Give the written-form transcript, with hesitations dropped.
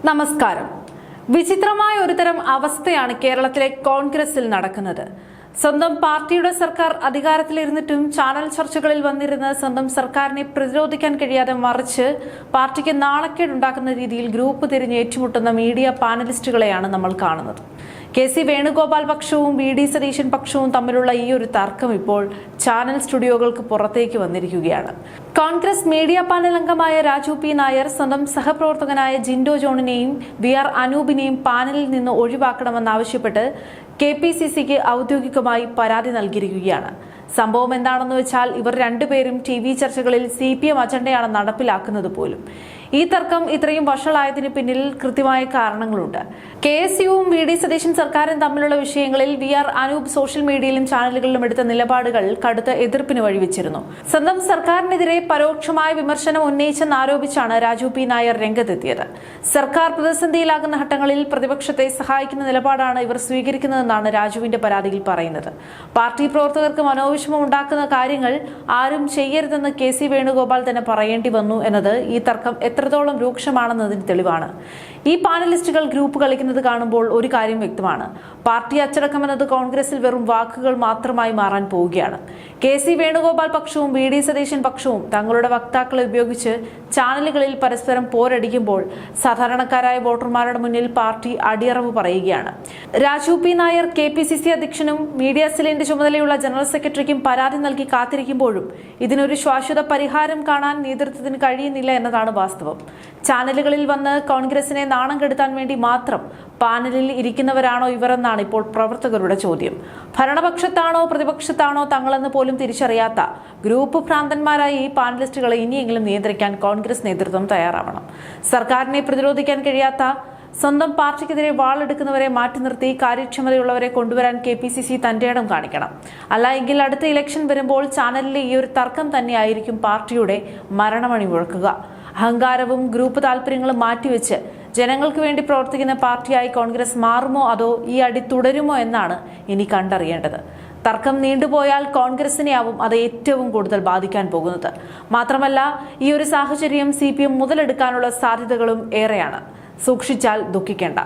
നമസ്കാരം. വിചിത്രമായ ഒരുതരം അവസ്ഥയാണ് കേരളത്തിലെ കോൺഗ്രസിൽ നടക്കുന്നത്. സ്വന്തം പാർട്ടിയുടെ സർക്കാർ അധികാരത്തിലിരുന്നിട്ടും ചാനൽ ചർച്ചകളിൽ വന്നിരുന്ന് സ്വന്തം സർക്കാരിനെ പ്രതിരോധിക്കാൻ കഴിയാതെ മറിച്ച് പാർട്ടിക്ക് നാണക്കേടുണ്ടാക്കുന്ന രീതിയിൽ ഗ്രൂപ്പ് തിരിഞ്ഞ് ഏറ്റുമുട്ടുന്ന മീഡിയ പാനലിസ്റ്റുകളെയാണ് നമ്മൾ കാണുന്നത്. കെ.സി. വേണുഗോപാൽ പക്ഷവും വി.ഡി. സതീശൻ പക്ഷവും തമ്മിലുള്ള ഈ ഒരു തർക്കം ഇപ്പോൾ ചാനൽ സ്റ്റുഡിയോകൾക്ക് പുറത്തേക്ക് വന്നിരിക്കുകയാണ്. കോൺഗ്രസ് മീഡിയ പാനൽ അംഗമായ രാജു പി നായർ സ്വന്തം സഹപ്രവർത്തകനായ ജിൻഡോ ജോണിനെയും വി.ആർ. അനൂപിനെയും പാനലിൽ നിന്ന് ഒഴിവാക്കണമെന്നാവശ്യപ്പെട്ട് കെ.പി.സി.സിക്ക് ഔദ്യോഗികമായി പരാതി നൽകിയിരിക്കുകയാണ്. സംഭവം എന്താണെന്ന് വെച്ചാൽ ഇവർ രണ്ടുപേരും TV ചർച്ചകളിൽ CPM അജണ്ടയാണ് നടപ്പിലാക്കുന്നത് പോലും. ഈ തർക്കം ഇത്രയും വഷളായതിന് പിന്നിൽ കൃത്യമായ കാരണങ്ങളുണ്ട്. KSUവും വി.ഡി. സതീശൻ സർക്കാരും തമ്മിലുള്ള വിഷയങ്ങളിൽ വി.ആർ. അനൂപ് സോഷ്യൽ മീഡിയയിലും ചാനലുകളിലും എടുത്ത നിലപാടുകൾ കടുത്ത എതിർപ്പിന് വഴിവെച്ചിരുന്നു. സ്വന്തം സർക്കാരിനെതിരെ പരോക്ഷമായ വിമർശനം ഉന്നയിച്ചെന്നാരോപിച്ചാണ് രാജു പി നായർ രംഗത്തെത്തിയത്. സർക്കാർ പ്രതിസന്ധിയിലാകുന്ന ഘട്ടങ്ങളിൽ പ്രതിപക്ഷത്തെ സഹായിക്കുന്ന നിലപാടാണ് ഇവർ സ്വീകരിക്കുന്നതെന്നാണ് രാജുവിന്റെ പരാതിയിൽ പറയുന്നത്. പാർട്ടി പ്രവർത്തകർക്ക് മനോവിഷമം ഉണ്ടാക്കുന്ന കാര്യങ്ങൾ ആരും ചെയ്യരുതെന്ന് കെ.സി. വേണുഗോപാൽ തന്നെ പറയേണ്ടി വന്നു എന്നത് ഈ തർക്കം എത്രത്തോളം രൂക്ഷമാണെന്നതിന് തെളിവാണ്. ഈ പാനലിസ്റ്റുകൾ ഗ്രൂപ്പ് കളിക്കുന്നത് കാണുമ്പോൾ ഒരു കാര്യം വ്യക്തമാണ്: പാർട്ടി അച്ചടക്കം എന്നത് കോൺഗ്രസിൽ വെറും വാക്കുകൾ മാത്രമായി മാറാൻ പോവുകയാണ്. കെ.സി. വേണുഗോപാൽ പക്ഷവും വി.ഡി. സതീശൻ പക്ഷവും തങ്ങളുടെ വക്താക്കളെ ഉപയോഗിച്ച് ചാനലുകളിൽ പരസ്പരം പോരടിക്കുമ്പോൾ സാധാരണക്കാരായ വോട്ടർമാരുടെ മുന്നിൽ പാർട്ടി അടിയറവ് പറയുകയാണ്. രാജു പി നായർ KPCC അധ്യക്ഷനും മീഡിയ സെല്ലിന്റെ ചുമതലയുള്ള ജനറൽ സെക്രട്ടറിക്കും പരാതി നൽകി കാത്തിരിക്കുമ്പോഴും ഇതിനൊരു ശാശ്വത പരിഹാരം കാണാൻ നേതൃത്വത്തിന് കഴിയുന്നില്ല എന്നതാണ് വാസ്തവം. ചാനലുകളിൽ വന്ന് കോൺഗ്രസിനെ നാണം കെടുത്താൻ വേണ്ടി മാത്രം പാനലിൽ ഇരിക്കുന്നവരാണോ ഇവരെന്നാണ് ഇപ്പോൾ പ്രവർത്തകരുടെ ചോദ്യം. ഭരണപക്ഷത്താണോ പ്രതിപക്ഷത്താണോ തങ്ങളെന്ന് പോലും തിരിച്ചറിയാത്ത ഗ്രൂപ്പ് ഭ്രാന്തന്മാരായ ഈ പാനലിസ്റ്റുകളെ ഇനിയെങ്കിലും നിയന്ത്രിക്കാൻ കോൺഗ്രസ് നേതൃത്വം തയ്യാറാവണം. സർക്കാരിനെ പ്രതിരോധിക്കാൻ കഴിയാത്ത സ്വന്തം പാർട്ടിക്കെതിരെ വാളെടുക്കുന്നവരെ മാറ്റി നിർത്തി കാര്യക്ഷമതയുള്ളവരെ കൊണ്ടുവരാൻ KPCC തന്റെ ഇടം കാണിക്കണം. അല്ല എങ്കിൽ അടുത്ത ഇലക്ഷൻ വരുമ്പോൾ ചാനലിലെ ഈ ഒരു തർക്കം തന്നെയായിരിക്കും പാർട്ടിയുടെ മരണമണി മുഴക്കുക. അഹങ്കാരവും ഗ്രൂപ്പ് താല്പര്യങ്ങളും മാറ്റിവെച്ച് ജനങ്ങൾക്ക് വേണ്ടി പ്രവർത്തിക്കുന്ന പാർട്ടിയായി കോൺഗ്രസ് മാറുമോ അതോ ഈ അടി തുടരുമോ എന്നാണ് ഇനി കണ്ടറിയേണ്ടത്. തർക്കം നീണ്ടുപോയാൽ കോൺഗ്രസിനെയാവും അത് ഏറ്റവും കൂടുതൽ ബാധിക്കാൻ പോകുന്നത്. മാത്രമല്ല, ഈ ഒരു സാഹചര്യം CPM മുതലെടുക്കാനുള്ള സാധ്യതകളും ഏറെയാണ്. സൂക്ഷിച്ചാൽ ദുഃഖിക്കേണ്ട.